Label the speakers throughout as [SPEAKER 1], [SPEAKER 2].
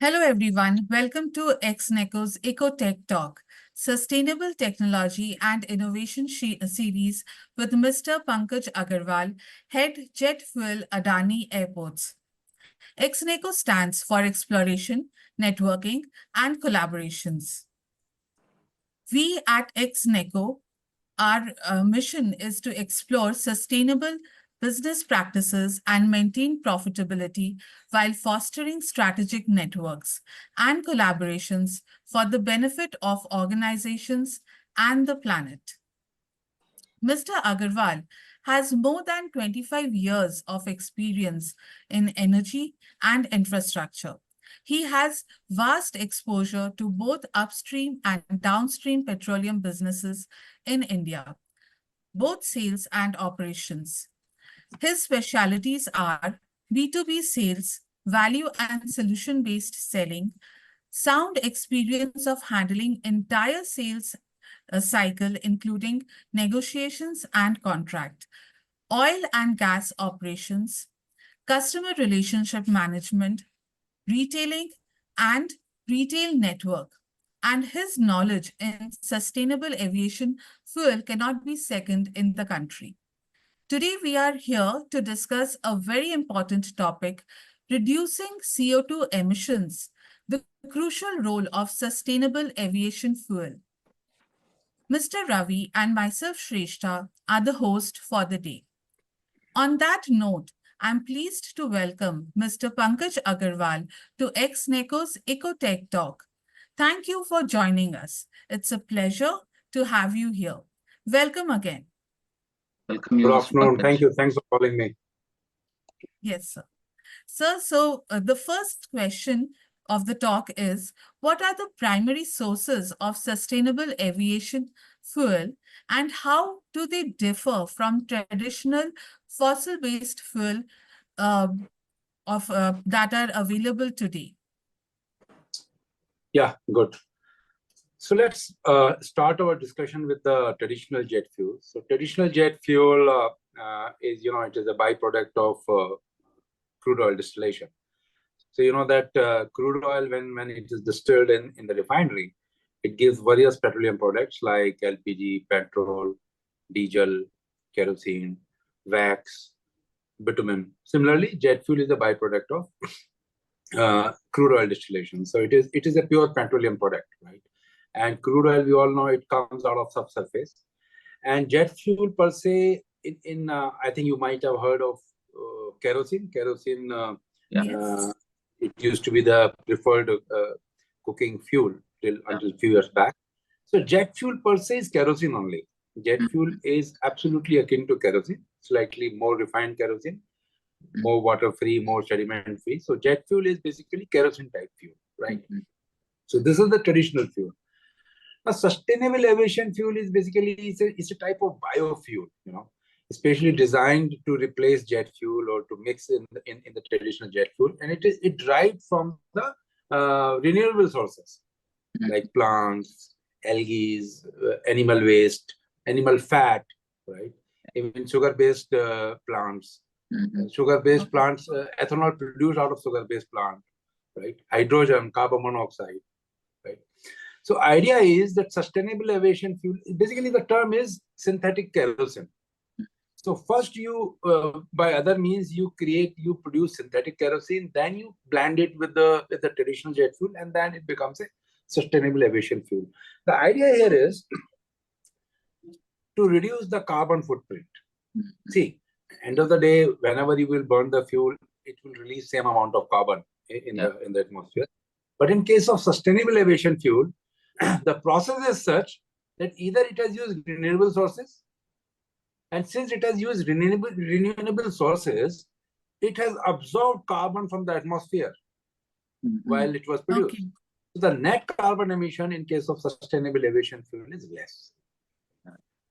[SPEAKER 1] Hello everyone, welcome to exneco's EcoTech Talk, Sustainable Technology and Innovation Series with Mr. Pankaj Agarwal, Head Jet Fuel Adani Airports. exneco stands for Exploration, Networking and Collaborations. We at exneco, our mission is to explore sustainable business practices and maintain profitability while fostering strategic networks and collaborations for the benefit of organizations and the planet. Mr. Agarwal has more than 25 years of experience in energy and infrastructure. He has vast exposure to both upstream and downstream petroleum businesses in India, both sales and operations. His specialities are B2B sales, value and solution-based selling, sound experience of handling entire sales cycle, including negotiations and contract, oil and gas operations, customer relationship management, retailing and retail network. And his knowledge in sustainable aviation fuel cannot be second in the country. Today, we are here to discuss a very important topic, reducing CO2 emissions, the crucial role of sustainable aviation fuel. Mr. Ravi and myself, Shrestha, are the host for the day. On that note, I'm pleased to welcome Mr. Pankaj Agarwal to exneco's EcoTech Talk. Thank you for joining us. It's a pleasure to have you here. Welcome again.
[SPEAKER 2] Welcome you.
[SPEAKER 3] Good afternoon. Thank you. Thanks for calling me.
[SPEAKER 1] Yes, sir. Sir, so the first question of the talk is, what are the primary sources of sustainable aviation fuel and how do they differ from traditional fossil-based fuel that are available today?
[SPEAKER 3] Yeah, good. So let's start our discussion with the traditional jet fuel. So traditional jet fuel is, it is a byproduct of crude oil distillation. So you know that crude oil, when it is distilled in the refinery, it gives various petroleum products like LPG, petrol, diesel, kerosene, wax, bitumen. Similarly, jet fuel is a byproduct of crude oil distillation. So it is a pure petroleum product, right? And crude oil, we all know it comes out of subsurface. And jet fuel per se, I think you might have heard of kerosene. Kerosene,
[SPEAKER 1] Yes.
[SPEAKER 3] it used to be the preferred cooking fuel until a few years back. So jet fuel per se is kerosene only. Jet fuel is absolutely akin to kerosene, slightly more refined kerosene, more water-free, more sediment-free. So jet fuel is basically kerosene-type fuel, right? So this is the traditional fuel. Now, sustainable aviation fuel is basically it's a type of biofuel, especially designed to replace jet fuel or to mix in the traditional jet fuel, and it derived from the renewable sources like plants, algae, animal waste, animal fat, right? Even sugar-based plants, sugar-based plants, ethanol produced out of sugar-based plant, right? Hydrogen, carbon monoxide, right? So idea is that sustainable aviation fuel, basically the term is synthetic kerosene. So first you, by other means, you produce synthetic kerosene, then you blend it with the traditional jet fuel, and then it becomes a sustainable aviation fuel. The idea here is to reduce the carbon footprint. See, end of the day, whenever you will burn the fuel, it will release same amount of carbon in the atmosphere. But in case of sustainable aviation fuel, the process is such that either it has used renewable sources, and since it has used renewable sources, it has absorbed carbon from the atmosphere while it was produced.
[SPEAKER 1] Okay.
[SPEAKER 3] So the net carbon emission in case of sustainable aviation fuel is less.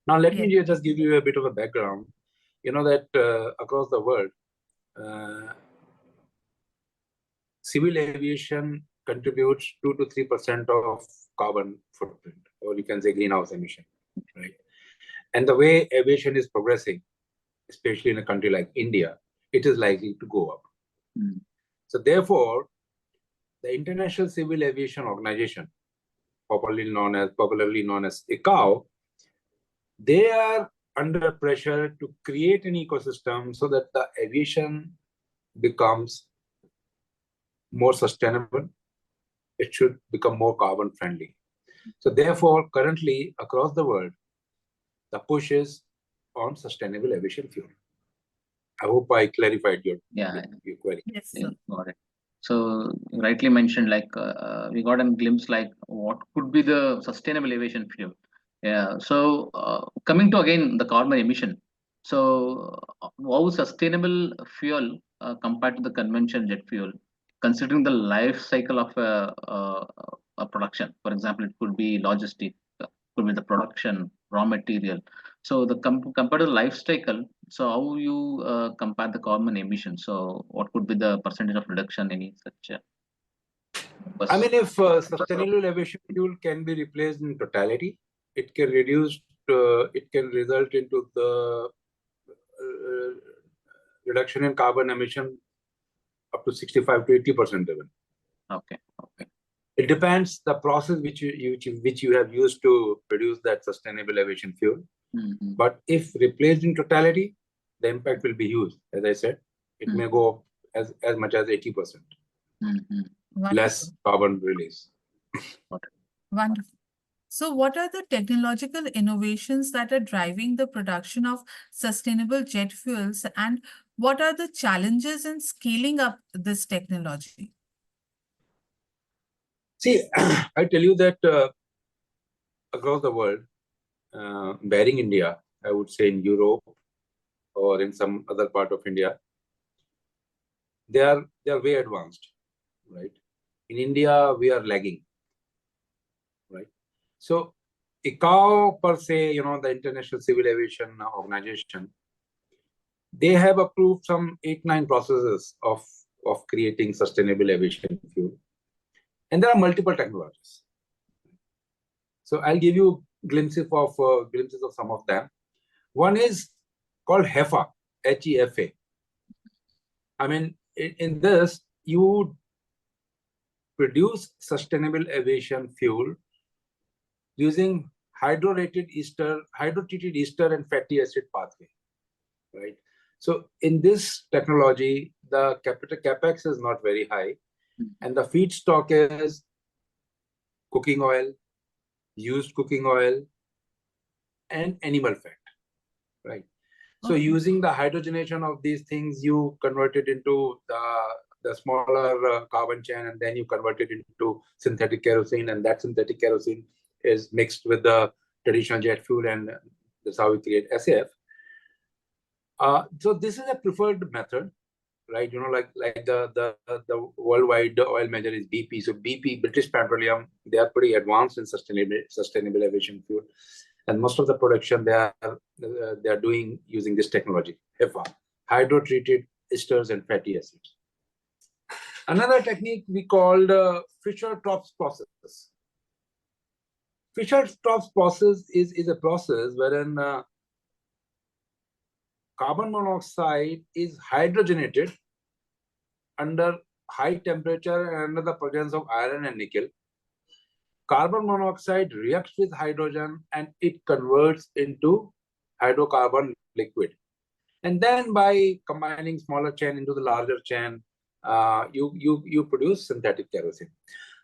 [SPEAKER 3] Now let me just give you a bit of a background. You know that across the world, civil aviation contributes 2 to 3% of carbon footprint, or you can say greenhouse emission, right? And the way aviation is progressing, especially in a country like India, it is likely to go up. So therefore, the International Civil Aviation Organization, popularly known as ICAO, they are under pressure to create an ecosystem so that the aviation becomes more sustainable. It should become more carbon friendly. So therefore, currently across the world, the push is on sustainable aviation fuel. I hope I clarified your query.
[SPEAKER 1] Yes,
[SPEAKER 2] Yeah,
[SPEAKER 1] sir.
[SPEAKER 2] got it. So rightly mentioned, like we got a glimpse like what could be the sustainable aviation fuel. Yeah. So coming to again the carbon emission. So how sustainable fuel compared to the conventional jet fuel, considering the life cycle of a production. For example, it could be logistic, could be the production, raw material. So the compared to life cycle, so how you compare the carbon emissions? So what could be the percentage of reduction in such?
[SPEAKER 3] I mean, if sustainable aviation fuel can be replaced in totality, it can reduce. It can result into the reduction in carbon emission up to 65 to 80% even.
[SPEAKER 2] Okay. Okay.
[SPEAKER 3] It depends the process which you have used to produce that sustainable aviation fuel.
[SPEAKER 2] Mm-hmm.
[SPEAKER 3] But if replaced in totality, the impact will be huge. As I said, it may go as much as 80%.
[SPEAKER 2] Mm-hmm.
[SPEAKER 3] Less carbon release.
[SPEAKER 1] Wonderful. So, what are the technological innovations that are driving the production of sustainable jet fuels, and what are the challenges in scaling up this technology?
[SPEAKER 3] See, I tell you that across the world, barring India, I would say in Europe or in some other part of India, they are way advanced, right? In India, we are lagging, right? So ICAO per se, the International Civil Aviation Organization, they have approved some 8-9 processes of creating sustainable aviation fuel. And there are multiple technologies. So I'll give you glimpses of some of them. One is called HEFA, HEFA. I mean, in this, you produce sustainable aviation fuel using hydrotreated ester and fatty acid pathway, right? So in this technology, the capex is not very high, and the feedstock is cooking oil, used cooking oil, and animal fat, right? So using the hydrogenation of these things, you convert it into the smaller carbon chain, and then you convert it into synthetic kerosene, and that synthetic kerosene is mixed with the traditional jet fuel, and that's how we create SAF. So this is a preferred method, right? Like the worldwide oil major is BP. So BP, British Petroleum, they are pretty advanced in sustainable aviation fuel, and most of the production they are doing using this technology, HEFA, hydrotreated esters and fatty acids. Another technique we called Fischer-Tropsch process. Fischer-Tropsch process is a process wherein carbon monoxide is hydrogenated under high temperature and under the presence of iron and nickel. Carbon monoxide reacts with hydrogen and it converts into hydrocarbon liquid. And then by combining smaller chain into the larger chain, you produce synthetic kerosene.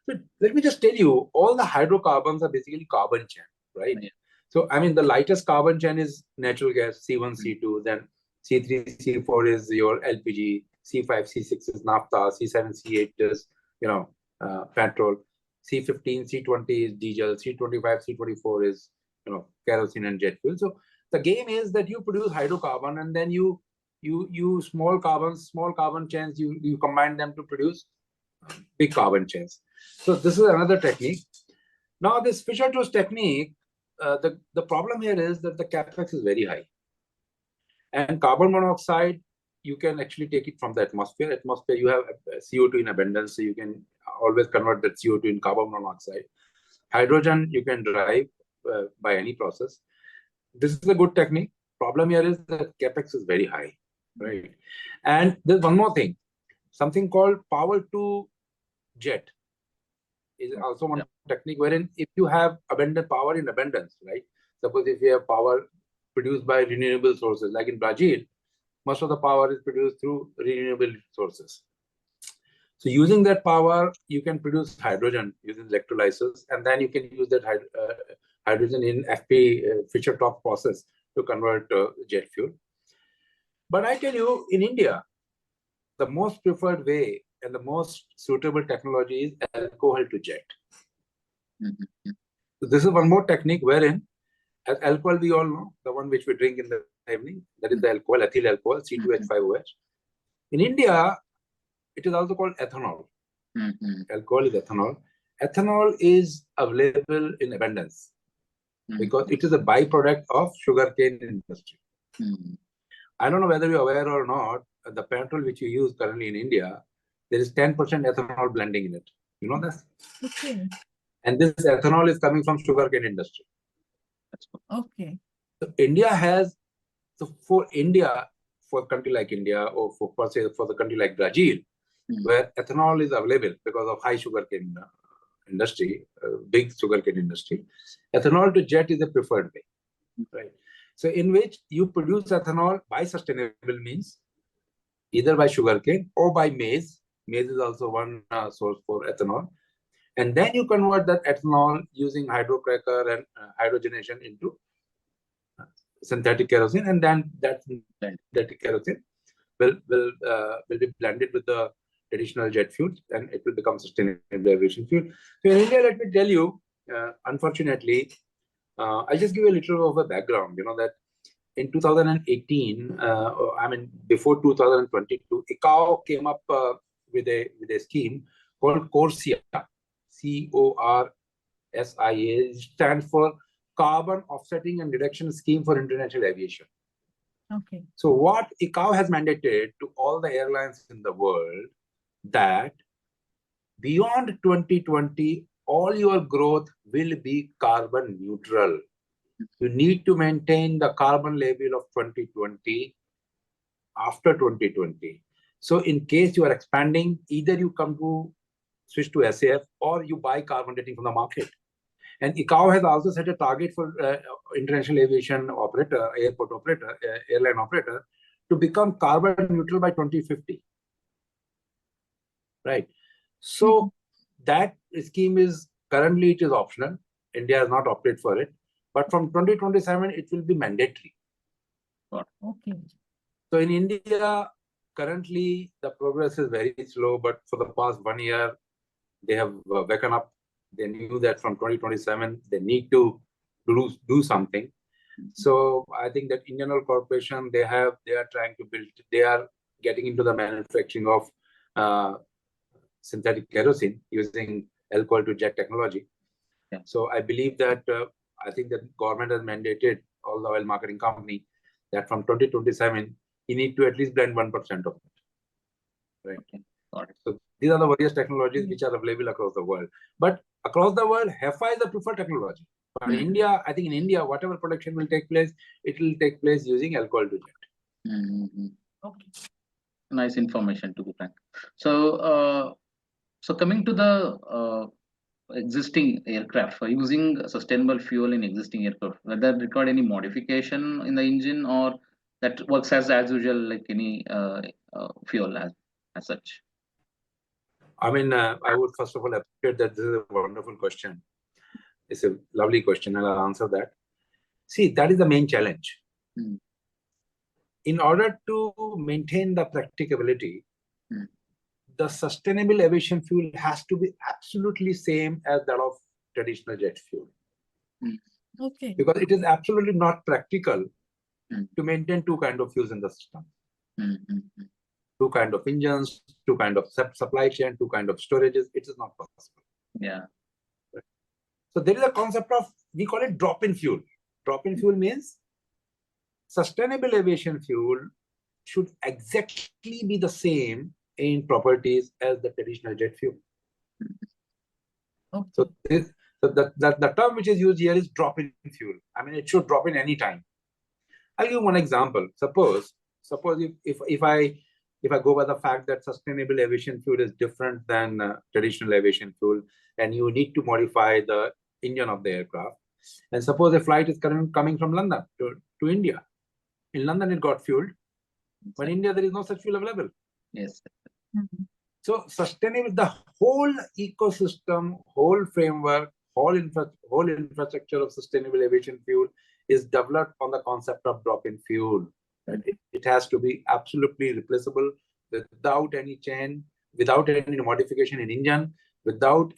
[SPEAKER 3] So let me just tell you, all the hydrocarbons are basically carbon chain, right? Yeah. So I mean, the lightest carbon chain is natural gas, C1, C2, then C3, C4 is your LPG, C5, C6 is naphtha, C7, C8 is petrol, C15, C20 is diesel, C25, C24 is kerosene and jet fuel. So the game is that you produce hydrocarbon and then you small carbon chains, you combine them to produce big carbon chains. So this is another technique. Now this Fischer-Tropsch technique, the problem here is that the capex is very high, and carbon monoxide you can actually take it from the atmosphere. You have CO2 in abundance, so you can always convert that CO2 in carbon monoxide. Hydrogen you can derive by any process. This is a good technique. Problem here is that capex is very high, right? And there's one more thing, something called power to jet is also one technique wherein if you have abundant power in abundance, right? Suppose if you have power produced by renewable sources, like in Brazil, most of the power is produced through renewable sources. So using that power, you can produce hydrogen using electrolysis, and then you can use that hydrogen in FP Fischer-Tropsch process to convert jet fuel. But I tell you, in India, the most preferred way and the most suitable technology is alcohol to jet. So this is one more technique wherein, as alcohol we all know, the one which we drink in the evening, that is the alcohol, ethyl alcohol, C2H5OH. In India, it is also called ethanol. Alcohol is ethanol. Ethanol is available in abundance because it is a byproduct of sugarcane industry. I don't know whether you're aware or not, the petrol which you use currently in India, there is 10% ethanol blending in it. You know that?
[SPEAKER 1] Okay.
[SPEAKER 3] And this ethanol is coming from sugarcane industry.
[SPEAKER 1] Okay.
[SPEAKER 3] So India has, so for India, for a country like India, or for the country like Brazil, where ethanol is available because of high sugarcane industry, big sugarcane industry, ethanol to jet is a preferred way, right? So in which you produce ethanol by sustainable means, either by sugarcane or by maize. Maize is also one source for ethanol. And then you convert that ethanol using hydrocracker and hydrogenation into synthetic kerosene, and then that synthetic kerosene will be blended with the traditional jet fuel, and it will become sustainable aviation fuel. So in India, let me tell you, unfortunately, I'll just give you a little of a background. You know that in 2018, I mean before 2022, ICAO came up with a scheme called CORSIA, CORSIA. It stands for Carbon Offsetting and Reduction Scheme for International Aviation.
[SPEAKER 1] Okay.
[SPEAKER 3] So what ICAO has mandated to all the airlines in the world that beyond 2020, all your growth will be carbon neutral. You need to maintain the carbon level of 2020 after 2020. So in case you are expanding, either you come to switch to SAF or you buy carbon rating from the market. And ICAO has also set a target for international aviation operator, airport operator, airline operator to become carbon neutral by 2050. Right. So that scheme is currently it is optional. India has not opted for it. But from 2027, it will be mandatory.
[SPEAKER 1] Okay.
[SPEAKER 3] So in India, currently the progress is very slow, but for the past 1 year, they have woken up. They knew that from 2027, they need to do something. So I think that Indian Oil Corporation, they are trying to build, they are getting into the manufacturing of synthetic kerosene using alcohol to jet technology. Yeah. So I believe that I think that government has mandated all the oil marketing company that from 2027, you need to at least blend 1% of it. Right. Okay. Got it. So these are the various technologies which are available across the world. But across the world, HEFA is the preferred technology. But in India, I think in India, whatever production will take place, it will take place using alcohol to jet.
[SPEAKER 2] Okay. Nice information, to be frank. So, so coming to the existing aircraft, for using sustainable fuel in existing aircraft, whether it required any modification in the engine or that works as usual, like any fuel as such?
[SPEAKER 3] I mean, I would first of all appreciate that this is a wonderful question. It's a lovely question, and I'll answer that. See, that is the main challenge. In order to maintain the practicability, the sustainable aviation fuel has to be absolutely same as that of traditional jet fuel.
[SPEAKER 1] Okay.
[SPEAKER 3] Because it is absolutely not practical to maintain two kinds of fuels in the system. Two kinds of engines, two kinds of supply chain, two kinds of storages. It is not possible.
[SPEAKER 2] Yeah.
[SPEAKER 3] So there is a concept of, we call it drop-in fuel. Drop-in fuel means sustainable aviation fuel should exactly be the same in properties as the traditional jet fuel.
[SPEAKER 1] Okay.
[SPEAKER 3] So the term which is used here is drop-in fuel. I mean, it should drop in any time. I'll give one example. Suppose if I if I go by the fact that sustainable aviation fuel is different than traditional aviation fuel, and you need to modify the engine of the aircraft. And suppose a flight is coming from London to India. In London, it got fueled, but in India, there is no such fuel available.
[SPEAKER 2] Yes.
[SPEAKER 3] So sustainable, the whole ecosystem, whole framework, whole infrastructure of sustainable aviation fuel is developed on the concept of drop-in fuel. It has to be absolutely replaceable without any change, without any modification in engine, without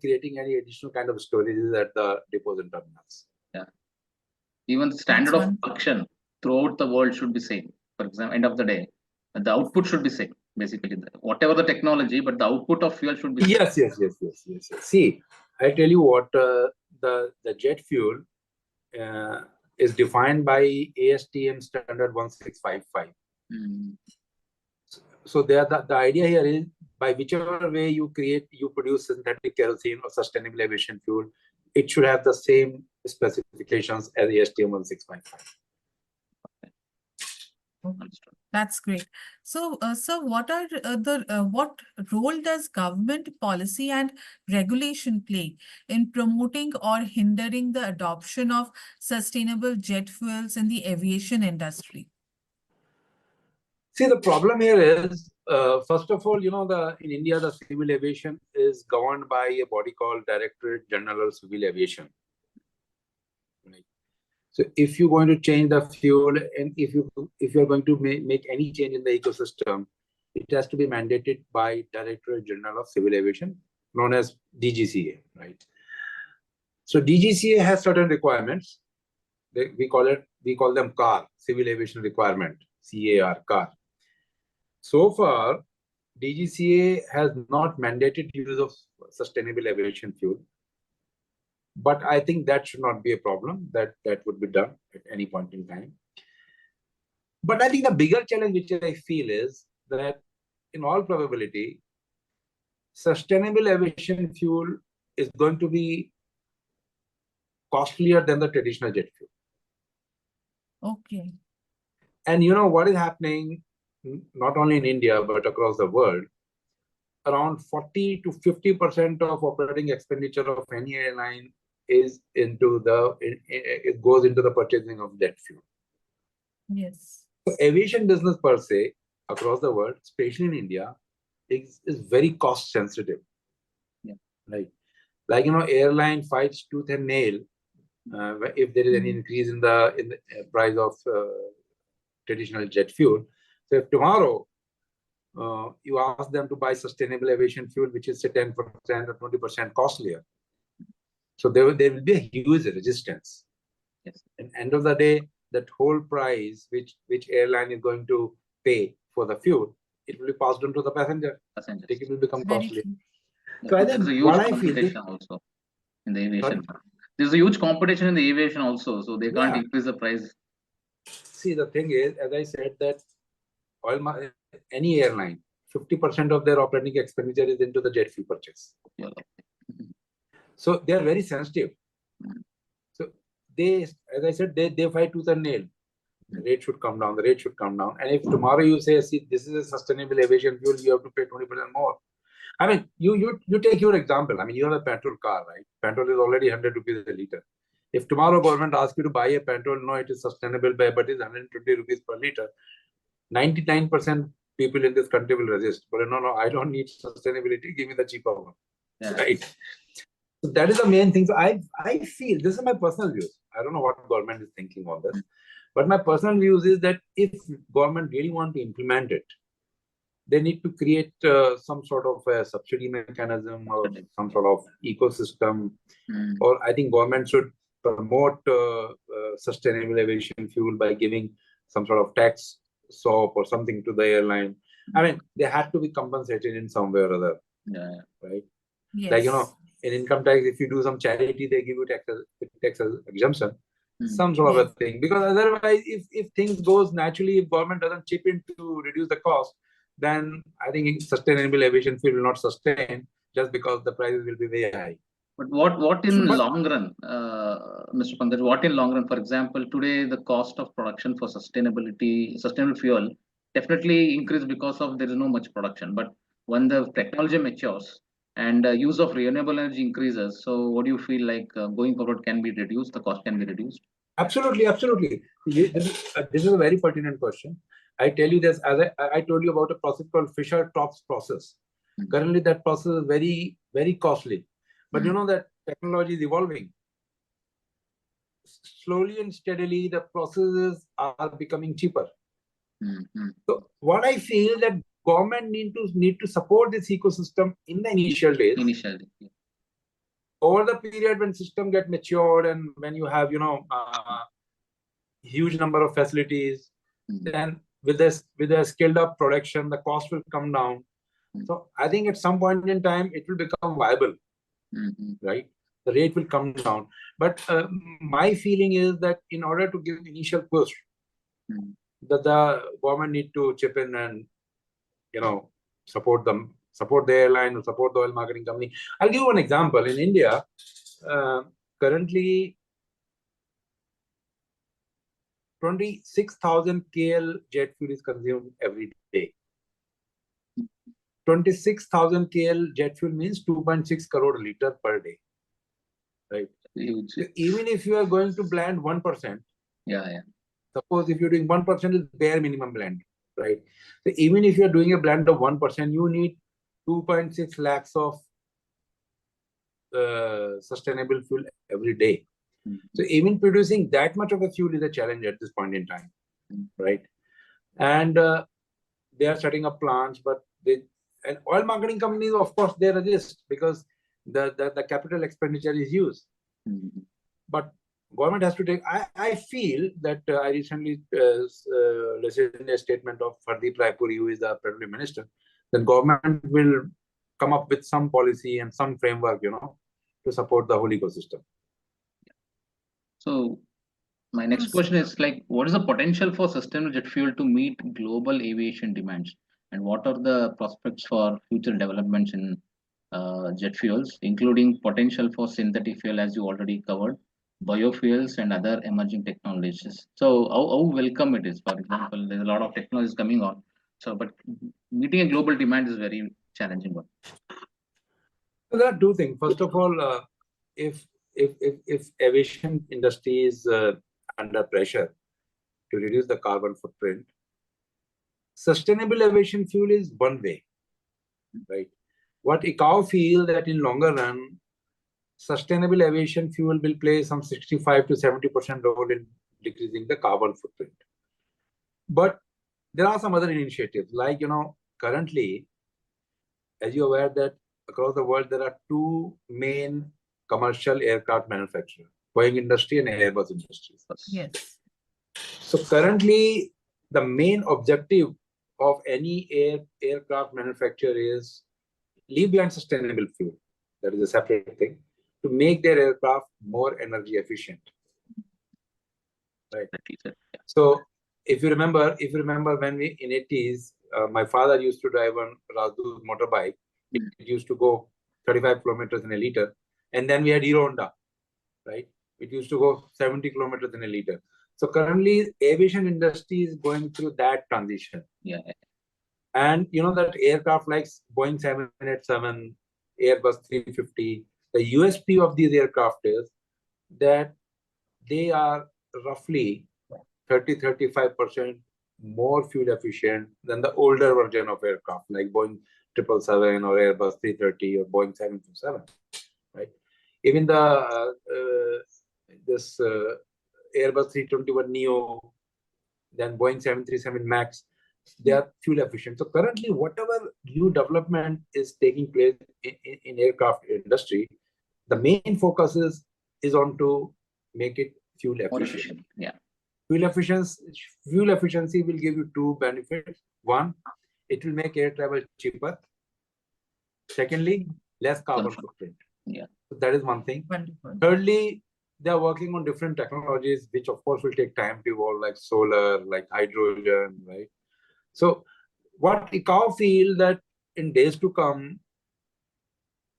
[SPEAKER 3] creating any additional kind of storages at the depots and terminals.
[SPEAKER 2] Yeah. Even the standard of production throughout the world should be same. For example, end of the day, the output should be same. Basically, whatever the technology, but the output of fuel should be same.
[SPEAKER 3] Yes. See, I tell you what, the jet fuel is defined by ASTM standard 1655. So the idea here is, by whichever way you produce synthetic kerosene or sustainable aviation fuel, it should have the same specifications as ASTM 1655.
[SPEAKER 1] That's great. So, sir, what role does government policy and regulation play in promoting or hindering the adoption of sustainable jet fuels in the aviation industry?
[SPEAKER 3] See, the problem here is, first of all, in India, the civil aviation is governed by a body called Directorate General of Civil Aviation. Right? So if you're going to change the fuel, and if you're going to make any change in the ecosystem, it has to be mandated by Directorate General of Civil Aviation, known as DGCA, right? So DGCA has certain requirements. We call them CAR, Civil Aviation Requirement, CAR. So far, DGCA has not mandated use of sustainable aviation fuel. But I think that should not be a problem. That would be done at any point in time. But I think the bigger challenge which I feel is that, in all probability, sustainable aviation fuel is going to be costlier than the traditional jet fuel.
[SPEAKER 1] Okay.
[SPEAKER 3] And you know what is happening, not only in India, but across the world, around 40 to 50% of operating expenditure of any airline is it goes into the purchasing of jet fuel.
[SPEAKER 1] Yes.
[SPEAKER 3] So aviation business per se, across the world, especially in India, is very cost sensitive.
[SPEAKER 2] Yeah.
[SPEAKER 3] Right. Like, airline fights tooth and nail if there is any increase in the price of traditional jet fuel. So if tomorrow you ask them to buy sustainable aviation fuel, which is say 10% or 20% costlier, so there will be a huge resistance.
[SPEAKER 2] Yes.
[SPEAKER 3] At the end of the day, that whole price which airline is going to pay for the fuel, it will be passed on to the passenger. Ticket will become costly. So I think what I feel is
[SPEAKER 2] also in the aviation. There's a huge competition in the aviation also, so they can't increase the price.
[SPEAKER 3] See, the thing is, as I said, that any airline, 50% of their operating expenditure is into the jet fuel purchase.
[SPEAKER 2] Yeah.
[SPEAKER 3] So they are very sensitive. So they, as I said, they fight tooth and nail. The rate should come down. The rate should come down. And if tomorrow you say, see, this is a sustainable aviation fuel, you have to pay 20% more. I mean, you take your example. I mean, you have a petrol car, right? Petrol is already 100 rupees a liter. If tomorrow government asks you to buy a petrol, no, it is sustainable, but it's 120 rupees per liter, 99% people in this country will resist. But no, I don't need sustainability. Give me the cheaper one.
[SPEAKER 2] Yeah.
[SPEAKER 3] Right? So that is the main thing. So I feel, this is my personal views. I don't know what government is thinking on this. But my personal views is that if government really want to implement it, they need to create some sort of a subsidy mechanism or some sort of ecosystem. Or I think government should promote sustainable aviation fuel by giving some sort of tax SOP or something to the airline. I mean, they have to be compensated in some way or other.
[SPEAKER 2] Yeah.
[SPEAKER 3] Right?
[SPEAKER 1] Yes.
[SPEAKER 3] Like, in income tax, if you do some charity, they give you tax exemption. Some sort of a thing. Because otherwise, if things goes naturally, if government doesn't chip in to reduce the cost, then I think sustainable aviation fuel will not sustain just because the prices will be very high.
[SPEAKER 2] But what in long run, Mr. Pankaj, what in long run? For example, today the cost of production for sustainable fuel definitely increase because of there is no much production. But when the technology matures and use of renewable energy increases, so what do you feel like going forward can be reduced, the cost can be reduced?
[SPEAKER 3] Absolutely, absolutely. This is a very pertinent question. I tell you this, as I told you about a process called Fischer-Tropsch process. Currently, that process is very, very costly. But you know that technology is evolving. Slowly and steadily, the processes are becoming cheaper. So what I feel that government need to support this ecosystem in the initial days.
[SPEAKER 2] Initially.
[SPEAKER 3] Over the period when system get matured and when you have huge number of facilities, then with a scaled up production, the cost will come down. So I think at some point in time it will become viable, right? The rate will come down. But my feeling is that in order to give initial push, that the government need to chip in and support them, support the airline, or support the oil marketing company. I'll give you one example. In India, currently 26,000 KL jet fuel is consumed every day. 26,000 KL jet fuel means 2.6 crore liter per day, right?
[SPEAKER 2] Huge.
[SPEAKER 3] So even if you are going to blend 1%,
[SPEAKER 2] Yeah.
[SPEAKER 3] suppose if you're doing 1% is bare minimum blend, right? So even if you're doing a blend of 1%, you need 2.6 lakhs of sustainable fuel every day. So even producing that much of a fuel is a challenge at this point in time, right? And they are setting up plants, but and oil marketing companies, of course, they resist because the capital expenditure is huge. But government has to take. I feel that I recently listened to a statement of Hardeep Raipuri, who is the Petroleum Minister. Then government will come up with some policy and some framework, to support the whole ecosystem.
[SPEAKER 2] So my next question is like, what is the potential for sustainable jet fuel to meet global aviation demands? And what are the prospects for future developments in jet fuels, including potential for synthetic fuel, as you already covered, biofuels and other emerging technologies? So how welcome it is. For example, there's a lot of technologies coming on. So, but meeting a global demand is very challenging one.
[SPEAKER 3] So there are two things. First of all, if aviation industry is under pressure to reduce the carbon footprint, sustainable aviation fuel is one way, right? What ICAO feel that in longer run, sustainable aviation fuel will play some 65 to 70% role in decreasing the carbon footprint. But there are some other initiatives, like, currently, as you're aware that across the world, there are two main commercial aircraft manufacturers, Boeing industry and Airbus industry.
[SPEAKER 1] Yes.
[SPEAKER 3] So currently, the main objective of any aircraft manufacturer is leave behind sustainable fuel. That is a separate thing, to make their aircraft more energy efficient. Right. So if you remember when we in 80s, my father used to drive on Rajdoot motorbike. It used to go 35 kilometers in a liter. And then we had Hero Honda, right? It used to go 70 kilometers in a liter. So currently, aviation industry is going through that transition.
[SPEAKER 2] Yeah.
[SPEAKER 3] And that aircraft like Boeing 787, Airbus 350, the USP of these aircraft is that they are roughly 30-35% more fuel efficient than the older version of aircraft like Boeing 777 or Airbus 330 or Boeing 727, right? Even this Airbus 321 Neo, then Boeing 737 Max, they are fuel efficient. So currently, whatever new development is taking place in aircraft industry, the main focus is on to make it fuel efficient.
[SPEAKER 2] Yeah.
[SPEAKER 3] Fuel efficiency will give you two benefits. One, it will make air travel cheaper. Secondly, less carbon footprint.
[SPEAKER 2] Yeah.
[SPEAKER 3] So that is one thing.
[SPEAKER 1] Wonderful.
[SPEAKER 3] Thirdly, they are working on different technologies, which of course will take time to evolve, like solar, like hydrogen, right? So what ICAO feel that in days to come,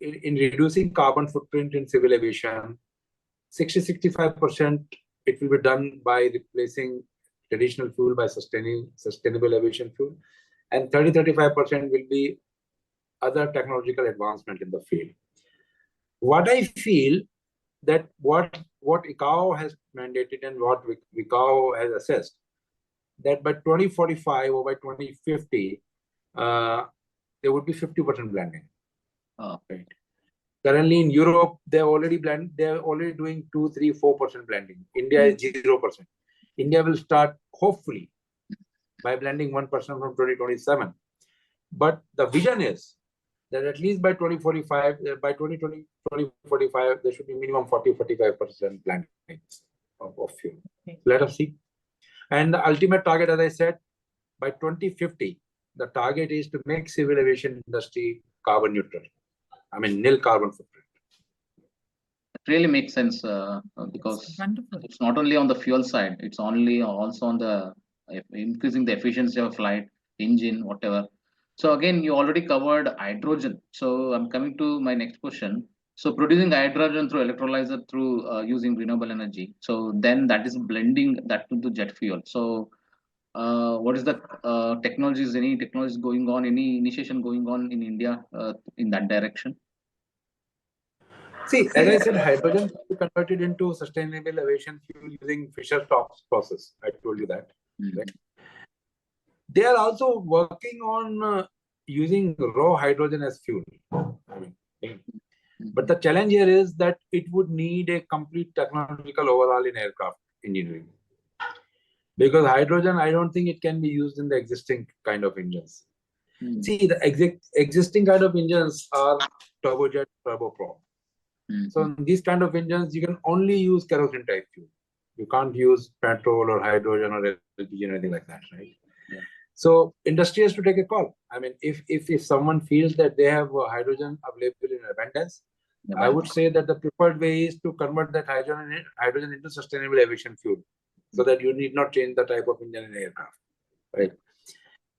[SPEAKER 3] in reducing carbon footprint in civil aviation, 60-65% it will be done by replacing traditional fuel by sustainable aviation fuel, and 30-35% will be other technological advancement in the field. What I feel that what ICAO has mandated and what ICAO has assessed, that by 2045 or by 2050, there would be 50% blending.
[SPEAKER 2] Right.
[SPEAKER 3] Currently in Europe, they're already doing 2, 3, 4% blending. India is 0%. India will start hopefully by blending 1% from 2027. But the vision is that at least by 2045, by 2045, there should be minimum 40-45% blending of fuel.
[SPEAKER 1] Okay.
[SPEAKER 3] Let us see. And the ultimate target, as I said, by 2050, the target is to make civil aviation industry carbon neutral. I mean, nil carbon footprint.
[SPEAKER 2] It really makes sense because it's not only on the fuel side, it's also on the increasing the efficiency of flight, engine, whatever. So again, you already covered hydrogen. So I'm coming to my next question. So producing hydrogen through electrolyzer through using renewable energy. So then that is blending that into jet fuel. So what is the technologies, any technologies going on, any initiation going on in India in that direction?
[SPEAKER 3] See, as I said, hydrogen can be converted into sustainable aviation fuel using Fischer-Tropsch process. I told you that. Right? They are also working on using raw hydrogen as fuel. But the challenge here is that it would need a complete technological overhaul in aircraft engineering. Because hydrogen, I don't think it can be used in the existing kind of engines. See, the existing kind of engines are turbojet, turboprop. So in these kind of engines, you can only use kerosene type fuel. You can't use petrol or hydrogen or LPG or anything like that, right?
[SPEAKER 2] Yeah.
[SPEAKER 3] So industry has to take a call. I mean, if someone feels that they have hydrogen available in abundance, I would say that the preferred way is to convert that hydrogen into sustainable aviation fuel, so that you need not change the type of engine in aircraft, right?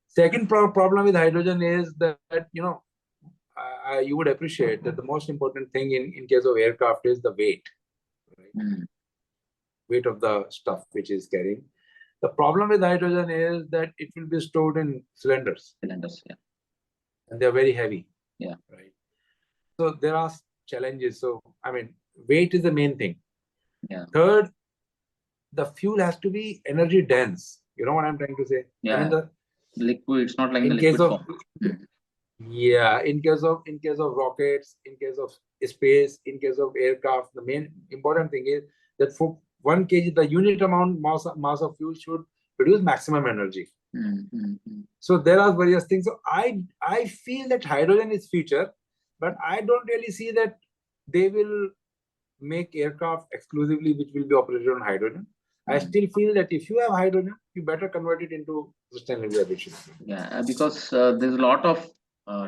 [SPEAKER 3] Second problem with hydrogen is that, you know, you would appreciate that the most important thing in case of aircraft is the weight, right? Weight of the stuff which is carrying. The problem with hydrogen is that it will be stored in cylinders.
[SPEAKER 2] Cylinders, yeah.
[SPEAKER 3] And they're very heavy.
[SPEAKER 2] Yeah.
[SPEAKER 3] Right. So there are challenges. So, I mean, weight is the main thing.
[SPEAKER 2] Yeah.
[SPEAKER 3] Third, the fuel has to be energy dense. You know what I'm trying to say?
[SPEAKER 2] Yeah.
[SPEAKER 3] I mean, the
[SPEAKER 2] liquid, it's not like
[SPEAKER 3] in
[SPEAKER 2] the
[SPEAKER 3] case
[SPEAKER 2] liquid
[SPEAKER 3] of
[SPEAKER 2] form.
[SPEAKER 3] Yeah, in case of rockets, in case of space, in case of aircraft, the main important thing is that for 1 kg, the unit amount mass of fuel should produce maximum energy. So there are various things. So I feel that hydrogen is future, but I don't really see that they will make aircraft exclusively which will be operated on hydrogen. I still feel that if you have hydrogen, you better convert it into sustainable aviation.
[SPEAKER 2] Yeah, because there's a lot of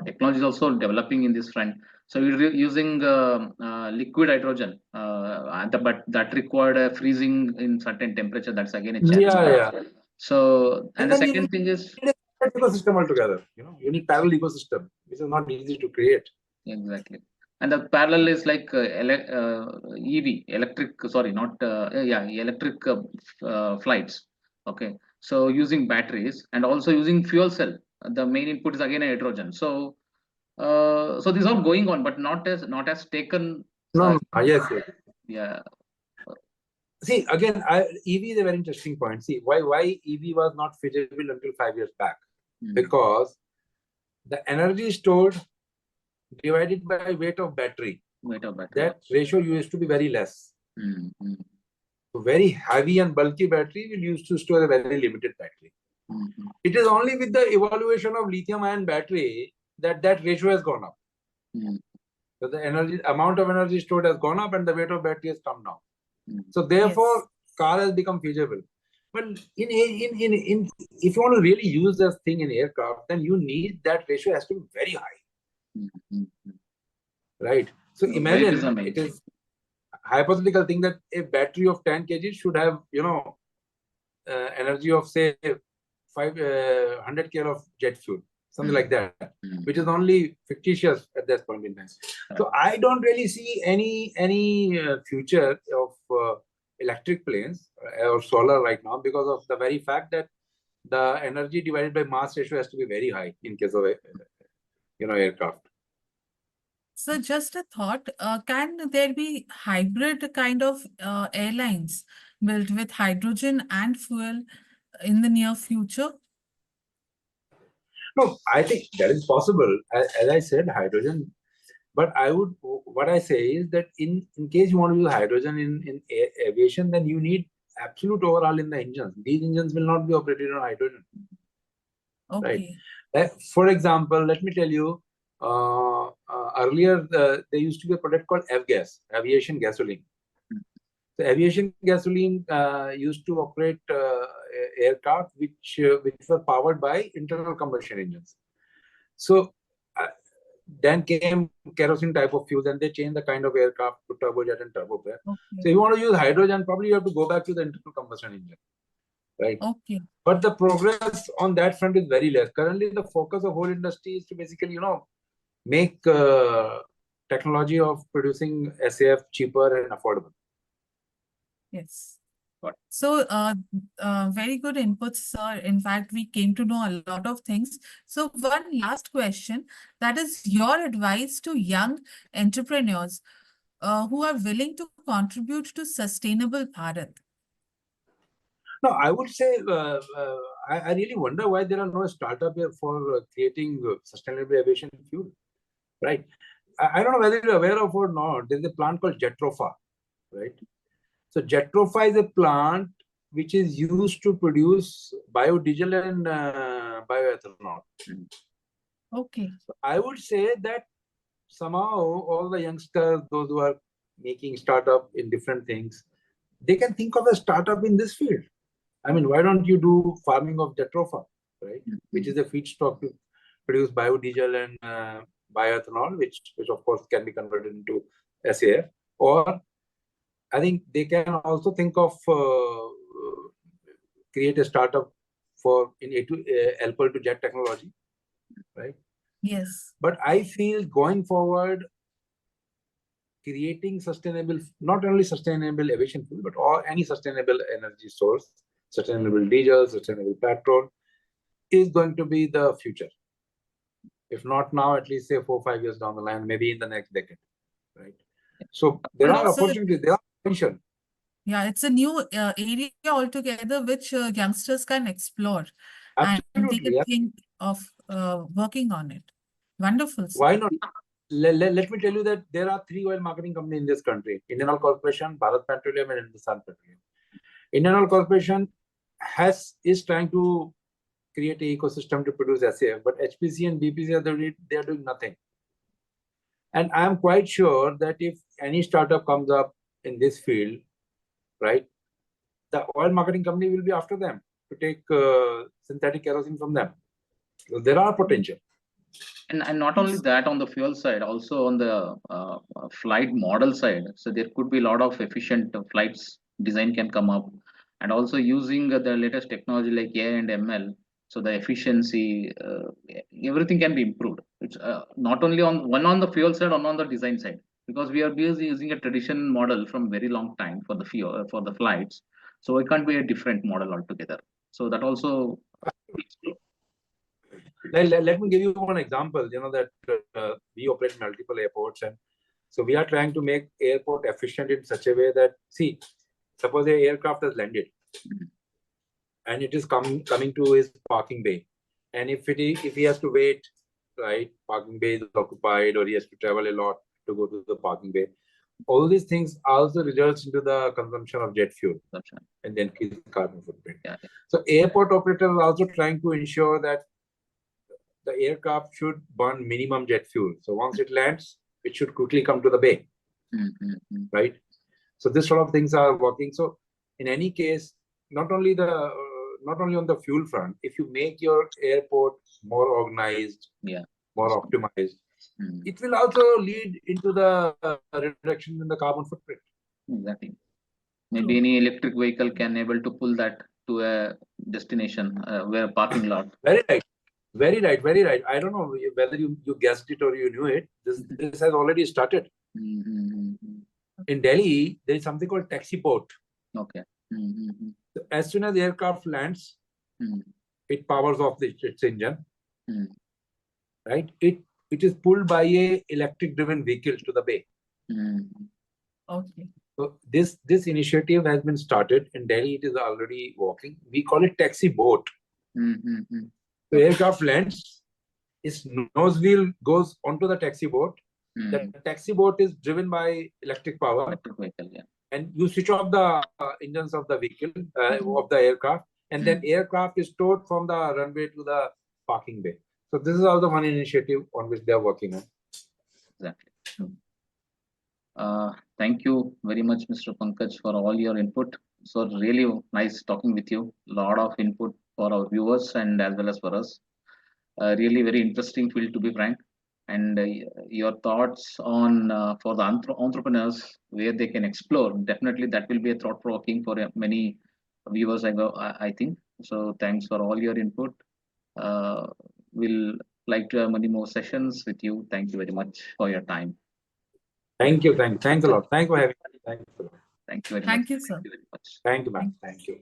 [SPEAKER 2] technologies also developing in this front. So we're using liquid hydrogen, but that required a freezing in certain temperature. That's again a challenge.
[SPEAKER 3] Yeah.
[SPEAKER 2] So, and the
[SPEAKER 3] then
[SPEAKER 2] second thing is
[SPEAKER 3] ecosystem altogether. You know, you need parallel ecosystem, which is not easy to create.
[SPEAKER 2] Exactly. And the parallel is like EV, electric. Sorry, not electric flights. Okay. So using batteries and also using fuel cell. The main input is again hydrogen. So so these are going on, but not as taken.
[SPEAKER 3] No. Yes.
[SPEAKER 2] Yeah.
[SPEAKER 3] See, again, EV is a very interesting point. See, why EV was not feasible until 5 years back? Because the energy stored divided by weight of battery. That ratio used to be very less. So very heavy and bulky battery will used to store a very limited battery. It is only with the evaluation of lithium-ion battery that ratio has gone up. So the amount of energy stored has gone up and the weight of battery has come down. So therefore, car has become feasible. But if you want to really use this thing in aircraft, then you need that ratio has to be very high. Right. So imagine it is a hypothetical thing that a battery of 10 kg should have, you know, energy of say 100 kg of jet fuel, something like that, which is only fictitious at this point in time. So I don't really see any future of electric planes or solar right now because of the very fact that the energy divided by mass ratio has to be very high in case of aircraft.
[SPEAKER 1] So just a thought, can there be hybrid kind of airlines built with hydrogen and fuel in the near future?
[SPEAKER 3] No, I think that is possible. As I said, hydrogen. But what I say is that in case you want to use hydrogen in aviation, then you need absolute overhaul in the engines. These engines will not be operated on hydrogen.
[SPEAKER 1] Okay.
[SPEAKER 3] Right? For example, let me tell you, earlier there used to be a product called F-gas, aviation gasoline. So aviation gasoline used to operate aircraft which were powered by internal combustion engines. So then came kerosene type of fuels, and they changed the kind of aircraft to turbojet and turboprop.
[SPEAKER 1] Okay.
[SPEAKER 3] So if you want to use hydrogen, probably you have to go back to the internal combustion engine, right?
[SPEAKER 1] Okay.
[SPEAKER 3] But the progress on that front is very less. Currently, the focus of whole industry is to basically, make technology of producing SAF cheaper and affordable.
[SPEAKER 1] Yes. So, very good inputs, sir. In fact, we came to know a lot of things. So, one last question, that is your advice to young entrepreneurs who are willing to contribute to sustainable Bharat.
[SPEAKER 3] No, I would say I really wonder why there are no startups here for creating sustainable aviation fuel, right? I don't know whether you're aware of or not. There's a plant called Jetrofa, right? So Jetrofa is a plant which is used to produce biodiesel and bioethanol.
[SPEAKER 1] Okay.
[SPEAKER 3] So I would say that somehow all the youngsters, those who are making startup in different things, they can think of a startup in this field. I mean, why don't you do farming of Jetrofa, right? Which is a feedstock to produce biodiesel and bioethanol, which of course can be converted into SAF. Or I think they can also think of create a startup for alcohol to jet technology, right?
[SPEAKER 1] Yes.
[SPEAKER 3] But I feel going forward, creating sustainable, not only sustainable aviation fuel, but any sustainable energy source, sustainable diesel, sustainable petrol, is going to be the future. If not now, at least say 4 or 5 years down the line, maybe in the next decade, right? So there are opportunities, there are potential.
[SPEAKER 1] Yeah, it's a new area altogether which youngsters can explore.
[SPEAKER 3] Absolutely,
[SPEAKER 1] and they can
[SPEAKER 3] yeah.
[SPEAKER 1] think of working on it. Wonderful. Sir.
[SPEAKER 3] Why not? Let me tell you that there are 3 oil marketing companies in this country: Indian Oil Corporation, Bharat Petroleum, and Hindustan Petroleum. Indian Oil Corporation is trying to create an ecosystem to produce SAF, but HPC and BPC they are doing nothing. And I am quite sure that if any startup comes up in this field, right, the oil marketing company will be after them to take synthetic kerosene from them. So there are potential.
[SPEAKER 2] And not only that, on the fuel side, also on the flight model side. So there could be a lot of efficient flights design can come up, and also using the latest technology like AI and ML. So the efficiency, everything can be improved. It's not only on the fuel side, on the design side, because we are busy using a traditional model from very long time for the fuel for the flights. So it can't be a different model altogether. So that also.
[SPEAKER 3] Let me give you one example. That we operate multiple airports, and so we are trying to make airport efficient in such a way that, see, suppose an aircraft has landed and it is coming to his parking bay, and if he has to wait, right, parking bay is occupied, or he has to travel a lot to go to the parking bay, all these things also results into the consumption of jet fuel and then increase the carbon footprint.
[SPEAKER 2] Yeah.
[SPEAKER 3] So airport operators are also trying to ensure that the aircraft should burn minimum jet fuel. So once it lands, it should quickly come to the bay, right? So this sort of things are working. So in any case, not only on the fuel front, if you make your airport more organized, more optimized, it will also lead into the reduction in the carbon footprint.
[SPEAKER 2] Exactly. Maybe any electric vehicle can able to pull that to a destination where a parking lot.
[SPEAKER 3] Very right. Very right, very right. I don't know whether you guessed it or you knew it. This has already started. In Delhi, there is something called taxi port.
[SPEAKER 2] Okay. Mm-hmm.
[SPEAKER 3] So as soon as the aircraft lands,
[SPEAKER 2] Mm-hmm.
[SPEAKER 3] it powers off its engine,
[SPEAKER 2] Mm.
[SPEAKER 3] right? It is pulled by a electric driven vehicle to the bay.
[SPEAKER 2] Mm.
[SPEAKER 1] Okay.
[SPEAKER 3] So this initiative has been started in Delhi. It is already working. We call it taxi boat.
[SPEAKER 2] Mm-hmm.
[SPEAKER 3] So aircraft lands, its nose wheel goes onto the taxi boat.
[SPEAKER 2] Mm.
[SPEAKER 3] The taxi boat is driven by electric power,
[SPEAKER 2] Electric vehicle, yeah.
[SPEAKER 3] and you switch off the engines of the vehicle of the aircraft, and then aircraft is towed from the runway to the parking bay. So this is also one initiative on which they are working on.
[SPEAKER 2] Exactly. Thank you very much, Mr. Pankaj, for all your input. So really nice talking with you. A lot of input for our viewers and as well as for us. Really very interesting field, to be frank. And your thoughts on for the entrepreneurs where they can explore, definitely that will be a thought provoking for many viewers. I think so. Thanks for all your input. We'll like to have many more sessions with you. Thank you very much for your time.
[SPEAKER 3] Thanks a lot. Thanks for having me. Thanks a lot.
[SPEAKER 2] Thank you very much.
[SPEAKER 1] Thank you, sir.
[SPEAKER 2] Thank you very much.
[SPEAKER 3] Thank you, ma'am. Thank you.